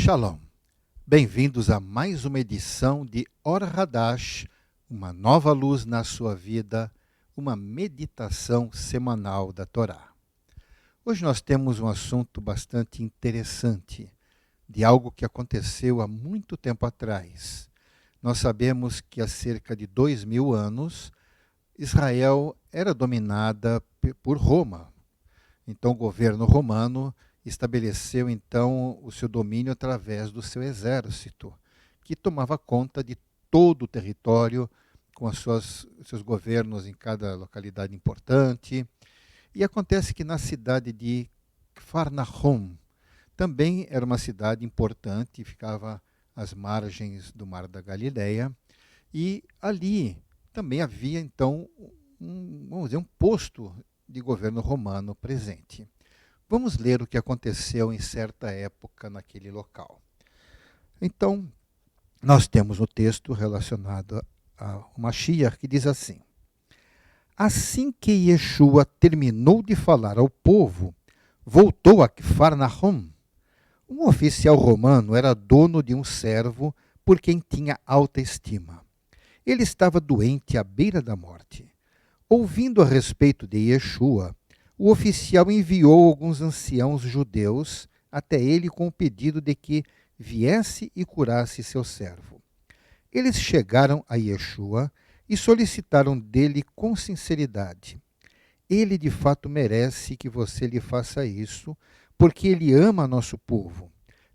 Shalom. Bem-vindos a mais uma edição de Or Hadash, uma nova luz na sua vida, uma meditação semanal da Torá. Hoje nós temos um assunto bastante interessante, de algo que aconteceu há muito tempo atrás. Nós sabemos que há cerca de 2000 anos, Israel era dominada por Roma. Então o governo romano estabeleceu então o seu domínio através do seu exército, que tomava conta de todo o território, com seus governos em cada localidade importante. E acontece que na cidade de Kfar Nahum, também era uma cidade importante, ficava às margens do Mar da Galileia, e ali também havia então vamos dizer, um posto de governo romano presente. Vamos ler o que aconteceu em certa época naquele local. Então, nós temos o texto relacionado ao Mashiach que diz assim: Assim que Yeshua terminou de falar ao povo, voltou a Kfar Nahum. Um oficial romano era dono de um servo por quem tinha alta estima. Ele estava doente à beira da morte. Ouvindo a respeito de Yeshua, o oficial enviou alguns anciãos judeus até ele com o pedido de que viesse e curasse seu servo. Eles chegaram a Yeshua e solicitaram dele com sinceridade: Ele de fato merece que você lhe faça isso, porque ele ama nosso povo.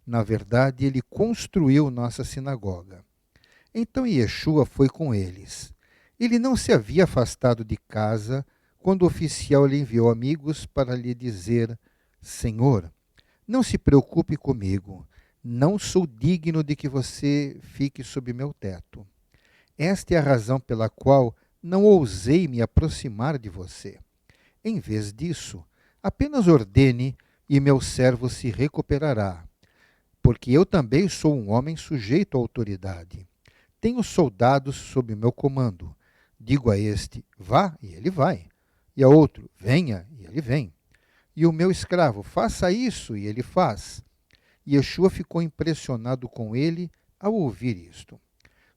Na verdade, ele construiu nossa sinagoga. Então Yeshua foi com eles. Ele não se havia afastado de casa quando o oficial lhe enviou amigos para lhe dizer: Senhor, não se preocupe comigo, não sou digno de que você fique sob meu teto. Esta é a razão pela qual não ousei me aproximar de você. Em vez disso, apenas ordene e meu servo se recuperará, porque eu também sou um homem sujeito à autoridade. Tenho soldados sob meu comando. Digo a este, vá, e ele vai. E a outro, venha, e ele vem. E o meu escravo, faça isso, e ele faz. E Yeshua ficou impressionado com ele ao ouvir isto.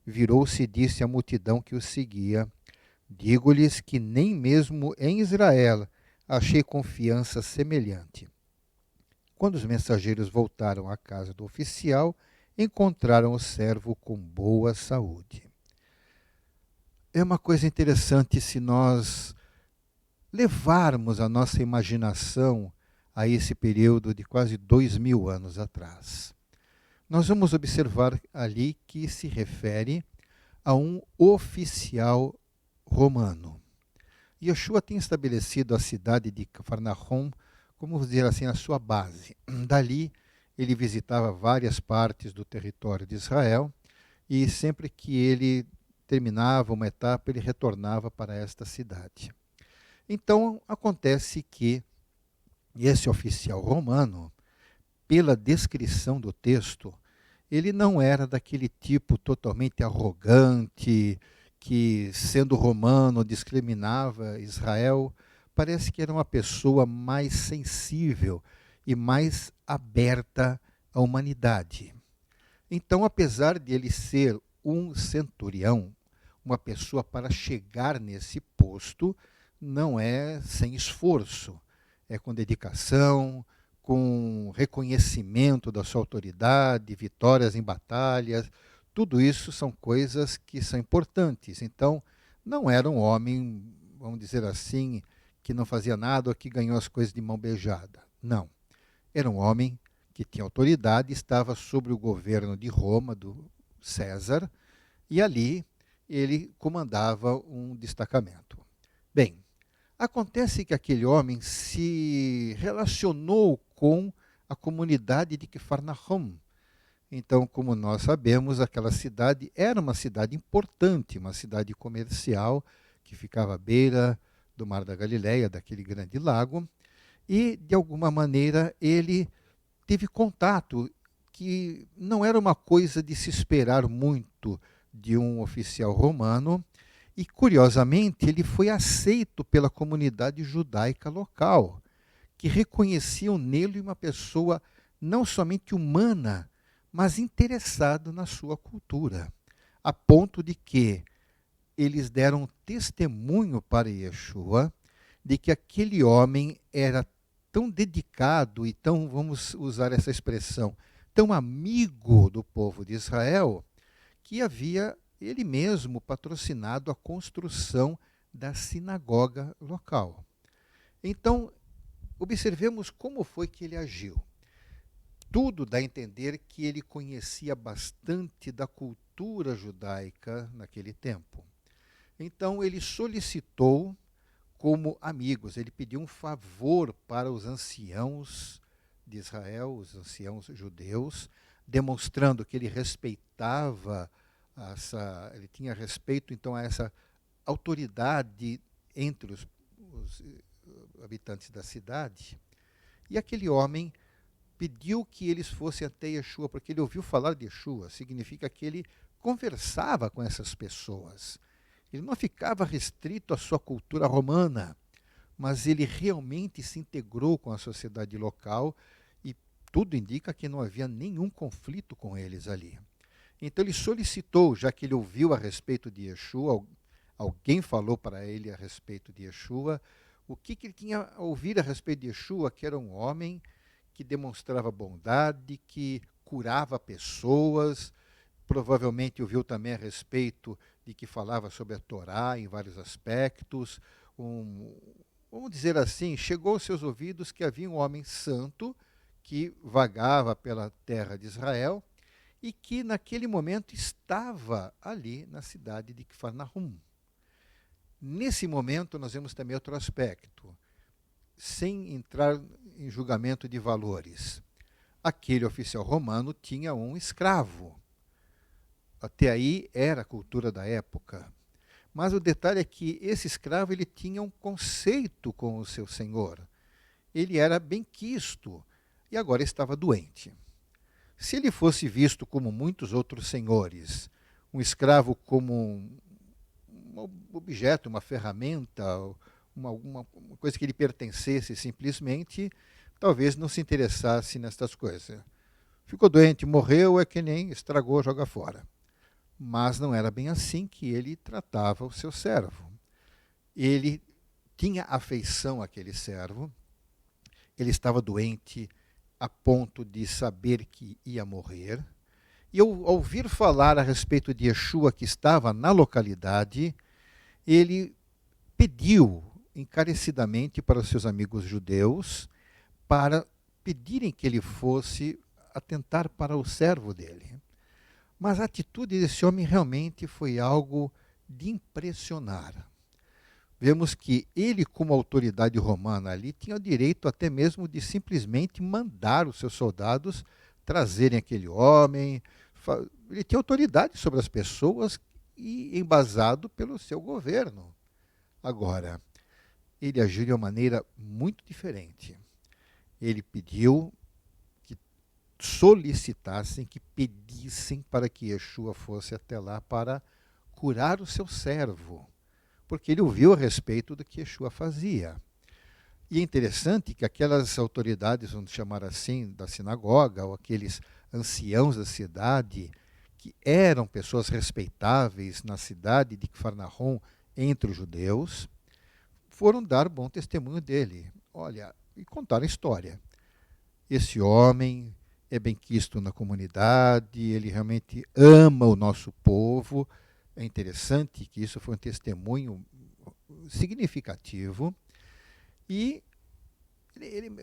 Virou-se e disse à multidão que o seguia: Digo-lhes que nem mesmo em Israel achei confiança semelhante. Quando os mensageiros voltaram à casa do oficial, encontraram o servo com boa saúde. É uma coisa interessante se nós levarmos a nossa imaginação a esse período de quase 2000 anos atrás. Nós vamos observar ali que se refere a um oficial romano. Yeshua tem estabelecido a cidade de Cafarnaum, como dizer assim, a sua base. Dali, ele visitava várias partes do território de Israel e sempre que ele terminava uma etapa, ele retornava para esta cidade. Então, acontece que esse oficial romano, pela descrição do texto, ele não era daquele tipo totalmente arrogante, que, sendo romano, discriminava Israel. Parece que era uma pessoa mais sensível e mais aberta à humanidade. Então, apesar de ele ser um centurião, uma pessoa para chegar nesse posto, não é sem esforço, é com dedicação, com reconhecimento da sua autoridade, vitórias em batalhas. Tudo isso são coisas que são importantes. Então, não era um homem, vamos dizer assim, que não fazia nada ou que ganhou as coisas de mão beijada. Não. Era um homem que tinha autoridade, estava sob o governo de Roma, do César, e ali ele comandava um destacamento. Bem, acontece que aquele homem se relacionou com a comunidade de Kfar Nahum. Então, como nós sabemos, aquela cidade era uma cidade importante, uma cidade comercial que ficava à beira do Mar da Galileia, daquele grande lago, e, de alguma maneira, ele teve contato, que não era uma coisa de se esperar muito de um oficial romano, e, curiosamente, ele foi aceito pela comunidade judaica local, que reconheciam nele uma pessoa não somente humana, mas interessado na sua cultura, a ponto de que eles deram testemunho para Yeshua de que aquele homem era tão dedicado e tão, vamos usar essa expressão, tão amigo do povo de Israel, que havia ele mesmo patrocinado a construção da sinagoga local. Então, observemos como foi que ele agiu. Tudo dá a entender que ele conhecia bastante da cultura judaica naquele tempo. Então, ele solicitou como amigos, ele pediu um favor para os anciãos de Israel, os anciãos judeus, demonstrando que ele respeitava ele tinha respeito então a essa autoridade entre os habitantes da cidade. E aquele homem pediu que eles fossem até Yeshua, porque ele ouviu falar de Yeshua, significa que ele conversava com essas pessoas. Ele não ficava restrito à sua cultura romana, mas ele realmente se integrou com a sociedade local e tudo indica que não havia nenhum conflito com eles ali. Então ele solicitou, já que ele ouviu a respeito de Yeshua, alguém falou para ele a respeito de Yeshua, o que ele tinha a ouvir a respeito de Yeshua, que era um homem que demonstrava bondade, que curava pessoas, provavelmente ouviu também a respeito de que falava sobre a Torá em vários aspectos. Vamos dizer assim, chegou aos seus ouvidos que havia um homem santo que vagava pela terra de Israel e que naquele momento estava ali na cidade de Cafarnaum. Nesse momento nós vemos também outro aspecto, sem entrar em julgamento de valores. Aquele oficial romano tinha um escravo. Até aí era a cultura da época. Mas o detalhe é que esse escravo ele tinha um conceito com o seu senhor. Ele era benquisto e agora estava doente. Se ele fosse visto como muitos outros senhores, um escravo como um objeto, uma ferramenta, uma coisa que lhe pertencesse simplesmente, talvez não se interessasse nestas coisas. Ficou doente, morreu, é que nem estragou, joga fora. Mas não era bem assim que ele tratava o seu servo. Ele tinha afeição àquele servo, ele estava doente a ponto de saber que ia morrer, e ao ouvir falar a respeito de Yeshua que estava na localidade, ele pediu encarecidamente para os seus amigos judeus para pedirem que ele fosse atentar para o servo dele. Mas a atitude desse homem realmente foi algo de impressionar. Vemos que ele, como autoridade romana ali, tinha o direito até mesmo de simplesmente mandar os seus soldados trazerem aquele homem. Ele tinha autoridade sobre as pessoas e embasado pelo seu governo. Agora, ele agiu de uma maneira muito diferente. Ele pediu que solicitassem, que pedissem para que Yeshua fosse até lá para curar o seu servo, porque ele ouviu a respeito do que Yeshua fazia. E é interessante que aquelas autoridades, vamos chamar assim, da sinagoga, ou aqueles anciãos da cidade, que eram pessoas respeitáveis na cidade de Cafarnaum entre os judeus, foram dar bom testemunho dele. Olha, e contaram a história. Esse homem é benquisto na comunidade, ele realmente ama o nosso povo. É interessante que isso foi um testemunho significativo. E,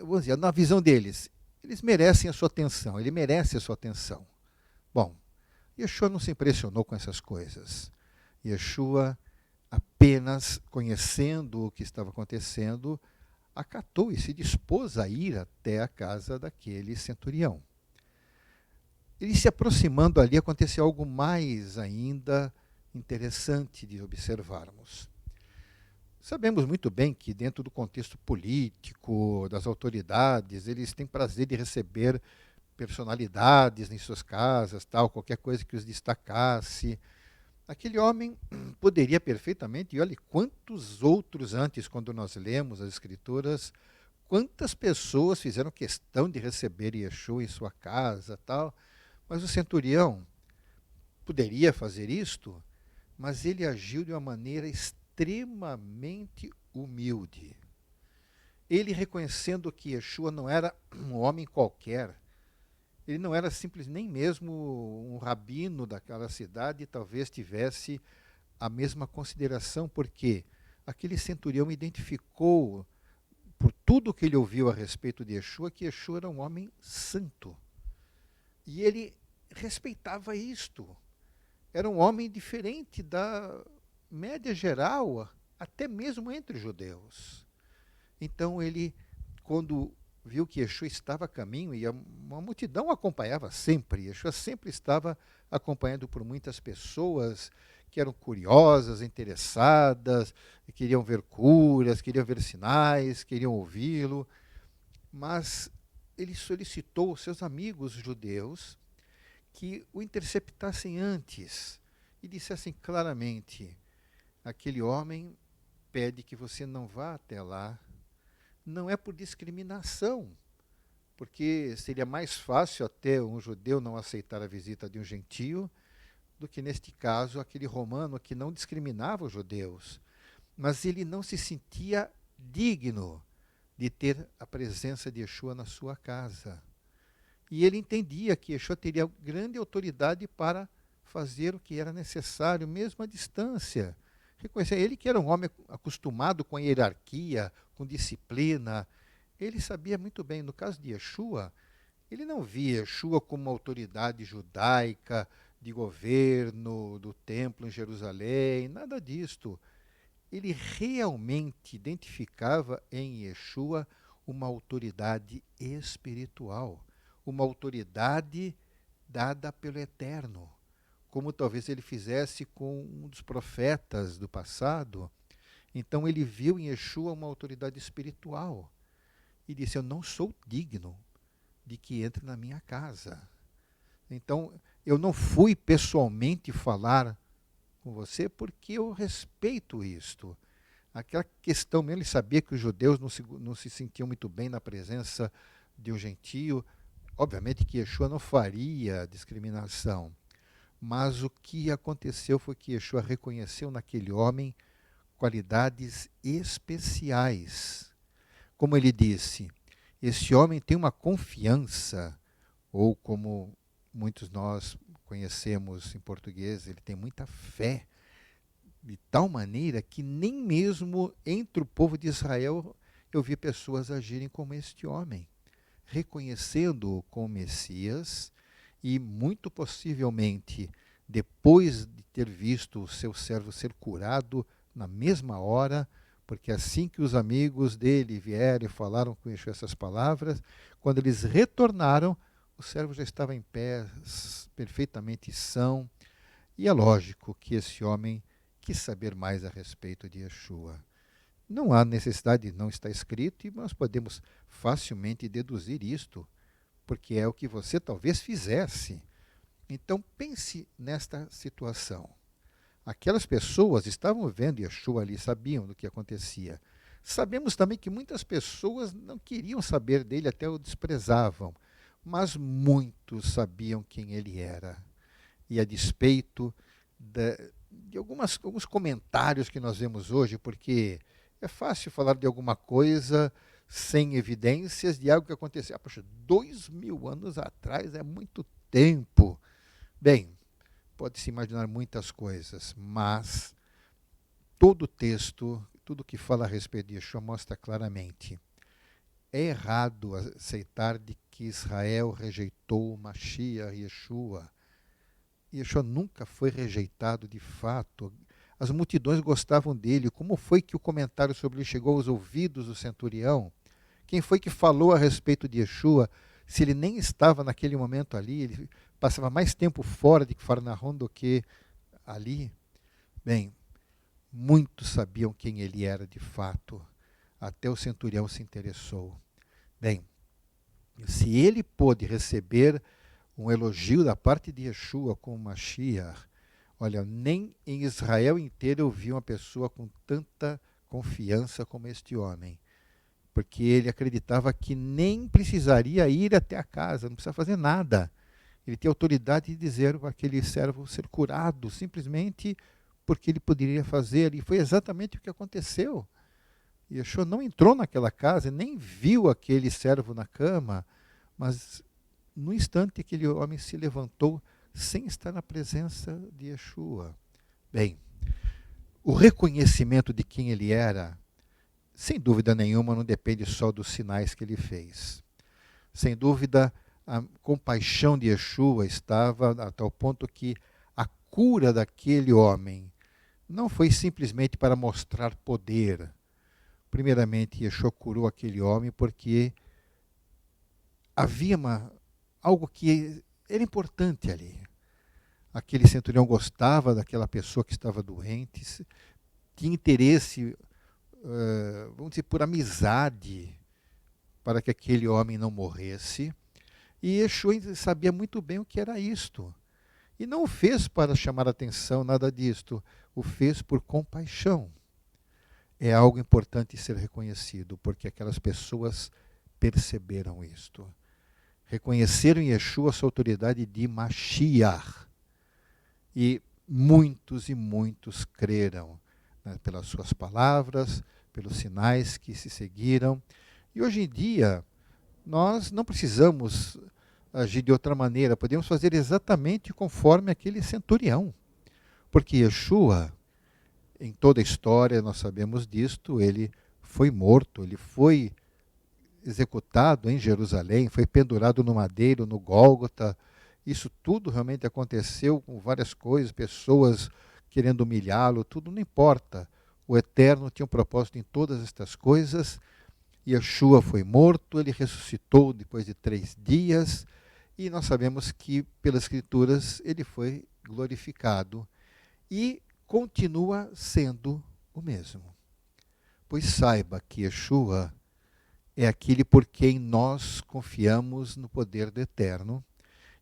vamos dizer, na visão deles, eles merecem a sua atenção, ele merece a sua atenção. Bom, Yeshua não se impressionou com essas coisas. Yeshua, apenas conhecendo o que estava acontecendo, acatou e se dispôs a ir até a casa daquele centurião. Ele se aproximando ali, aconteceu algo mais ainda interessante de observarmos. Sabemos muito bem que dentro do contexto político, das autoridades, eles têm prazer de receber personalidades em suas casas, tal, qualquer coisa que os destacasse. Aquele homem poderia perfeitamente, e olha quantos outros antes, quando nós lemos as Escrituras, quantas pessoas fizeram questão de receber Yeshua em sua casa, tal, Mas o centurião poderia fazer isto, mas ele agiu de uma maneira extremamente humilde. Ele reconhecendo que Yeshua não era um homem qualquer, ele não era simples nem mesmo um rabino daquela cidade, e talvez tivesse a mesma consideração, porque aquele centurião identificou, por tudo que ele ouviu a respeito de Yeshua, que Yeshua era um homem santo. E ele respeitava isto. Era um homem diferente da média geral, até mesmo entre os judeus. Então ele, quando viu que Yeshua estava a caminho, e uma multidão o acompanhava sempre, Yeshua sempre estava acompanhado por muitas pessoas que eram curiosas, interessadas, queriam ver curas, queriam ver sinais, queriam ouvi-lo, mas ele solicitou aos seus amigos judeus que o interceptassem antes e dissessem claramente: aquele homem pede que você não vá até lá, não é por discriminação, porque seria mais fácil até um judeu não aceitar a visita de um gentio do que, neste caso, aquele romano que não discriminava os judeus. Mas ele não se sentia digno de ter a presença de Yeshua na sua casa. E ele entendia que Yeshua teria grande autoridade para fazer o que era necessário, mesmo à distância. Reconhecer ele que era um homem acostumado com a hierarquia, com disciplina. Ele sabia muito bem, no caso de Yeshua, ele não via Yeshua como uma autoridade judaica, de governo, do templo em Jerusalém, nada disto. Ele realmente identificava em Yeshua uma autoridade espiritual, uma autoridade dada pelo Eterno, como talvez ele fizesse com um dos profetas do passado. Então ele viu em Yeshua uma autoridade espiritual e disse: eu não sou digno de que entre na minha casa. Então eu não fui pessoalmente falar com você porque eu respeito isto. Aquela questão mesmo, ele sabia que os judeus não se sentiam muito bem na presença de um gentio. Obviamente que Yeshua não faria discriminação, mas o que aconteceu foi que Yeshua reconheceu naquele homem qualidades especiais. Como ele disse, esse homem tem uma confiança, ou como muitos nós conhecemos em português, ele tem muita fé, de tal maneira que nem mesmo entre o povo de Israel eu vi pessoas agirem como este homem, reconhecendo-o como Messias e, muito possivelmente, depois de ter visto o seu servo ser curado na mesma hora, porque assim que os amigos dele vieram e falaram com Yeshua essas palavras, quando eles retornaram, o servo já estava em pé, perfeitamente são, e é lógico que esse homem quis saber mais a respeito de Yeshua. Não há necessidade, não está escrito, e nós podemos facilmente deduzir isto, porque é o que você talvez fizesse. Então pense nesta situação. Aquelas pessoas estavam vendo Yeshua ali, sabiam do que acontecia. Sabemos também que muitas pessoas não queriam saber dele, até o desprezavam, mas muitos sabiam quem ele era. E a despeito de alguns comentários que nós vemos hoje, porque é fácil falar de alguma coisa sem evidências de algo que aconteceu. Ah, poxa, 2000 anos atrás é muito tempo. Bem, pode-se imaginar muitas coisas, mas todo o texto, tudo que fala a respeito de Yeshua mostra claramente. É errado aceitar de que Israel rejeitou o Mashiach, Yeshua. Yeshua nunca foi rejeitado de fato. As multidões gostavam dele. Como foi que o comentário sobre ele chegou aos ouvidos do centurião? Quem foi que falou a respeito de Yeshua? Se ele nem estava naquele momento ali, ele passava mais tempo fora de Cafarnaum do que ali. Bem, muitos sabiam quem ele era de fato. Até o centurião se interessou. Bem, se ele pôde receber um elogio da parte de Yeshua como Mashiach, olha, nem em Israel inteiro eu vi uma pessoa com tanta confiança como este homem, porque ele acreditava que nem precisaria ir até a casa, não precisa fazer nada. Ele tinha autoridade de dizer para aquele servo ser curado, simplesmente porque ele poderia fazer. E foi exatamente o que aconteceu. Yeshua não entrou naquela casa, nem viu aquele servo na cama, mas no instante aquele homem se levantou sem estar na presença de Yeshua. Bem, o reconhecimento de quem ele era, sem dúvida nenhuma, não depende só dos sinais que ele fez. Sem dúvida, a compaixão de Yeshua estava a tal ponto que a cura daquele homem não foi simplesmente para mostrar poder. Primeiramente, Yeshua curou aquele homem porque havia algo que era importante ali. Aquele centurião gostava daquela pessoa que estava doente, tinha interesse, vamos dizer, por amizade, para que aquele homem não morresse. E Yeshua sabia muito bem o que era isto. E não o fez para chamar a atenção, nada disto. O fez por compaixão. É algo importante ser reconhecido, porque aquelas pessoas perceberam isto. Reconheceram em Yeshua a sua autoridade de Mashiach. E muitos creram, né, pelas suas palavras, pelos sinais que se seguiram. E hoje em dia, nós não precisamos agir de outra maneira, podemos fazer exatamente conforme aquele centurião. Porque Yeshua, em toda a história, nós sabemos disto, ele foi morto, ele foi executado em Jerusalém, foi pendurado no madeiro, no Gólgota. Isso tudo realmente aconteceu com várias coisas, pessoas querendo humilhá-lo, tudo não importa. O Eterno tinha um propósito em todas estas coisas. Yeshua foi morto, ele ressuscitou depois de 3 dias, e nós sabemos que, pelas Escrituras, ele foi glorificado e continua sendo o mesmo. Pois saiba que Yeshua é aquele por quem nós confiamos no poder do Eterno,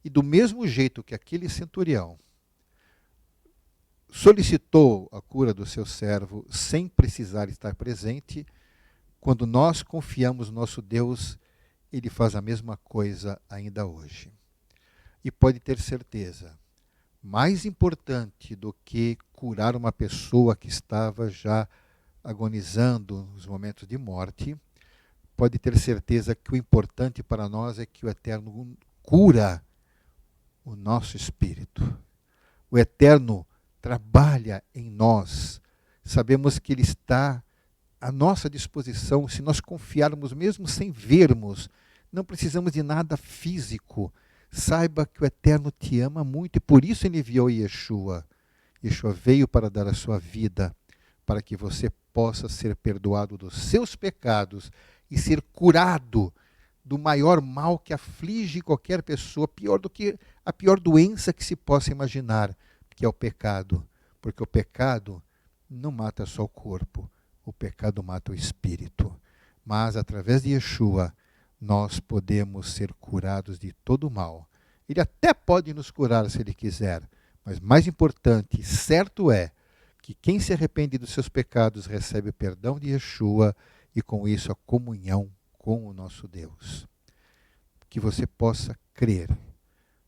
e do mesmo jeito que aquele centurião solicitou a cura do seu servo sem precisar estar presente, quando nós confiamos no nosso Deus, ele faz a mesma coisa ainda hoje. E pode ter certeza, mais importante do que curar uma pessoa que estava já agonizando nos momentos de morte, pode ter certeza que o importante para nós é que o Eterno cura o nosso espírito. O Eterno trabalha em nós. Sabemos que Ele está à nossa disposição, se nós confiarmos, mesmo sem vermos. Não precisamos de nada físico. Saiba que o Eterno te ama muito e por isso Ele enviou Yeshua. Yeshua veio para dar a sua vida, para que você possa ser perdoado dos seus pecados e ser curado do maior mal que aflige qualquer pessoa, pior do que a pior doença que se possa imaginar, que é o pecado. Porque o pecado não mata só o corpo, o pecado mata o espírito. Mas através de Yeshua, nós podemos ser curados de todo o mal. Ele até pode nos curar se Ele quiser, mas mais importante, certo é, que quem se arrepende dos seus pecados recebe o perdão de Yeshua e com isso a comunhão com o nosso Deus. Que você possa crer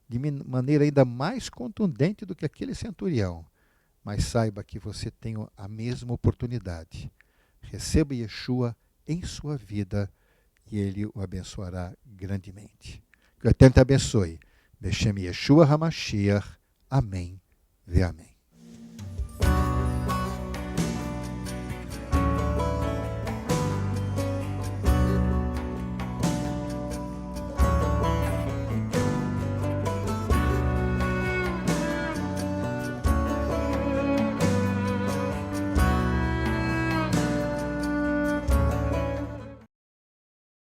de maneira ainda mais contundente do que aquele centurião, mas saiba que você tem a mesma oportunidade. Receba Yeshua em sua vida e Ele o abençoará grandemente. Que o Eterno te abençoe. Beshem Yeshua HaMashiach. Amém. Ve amém.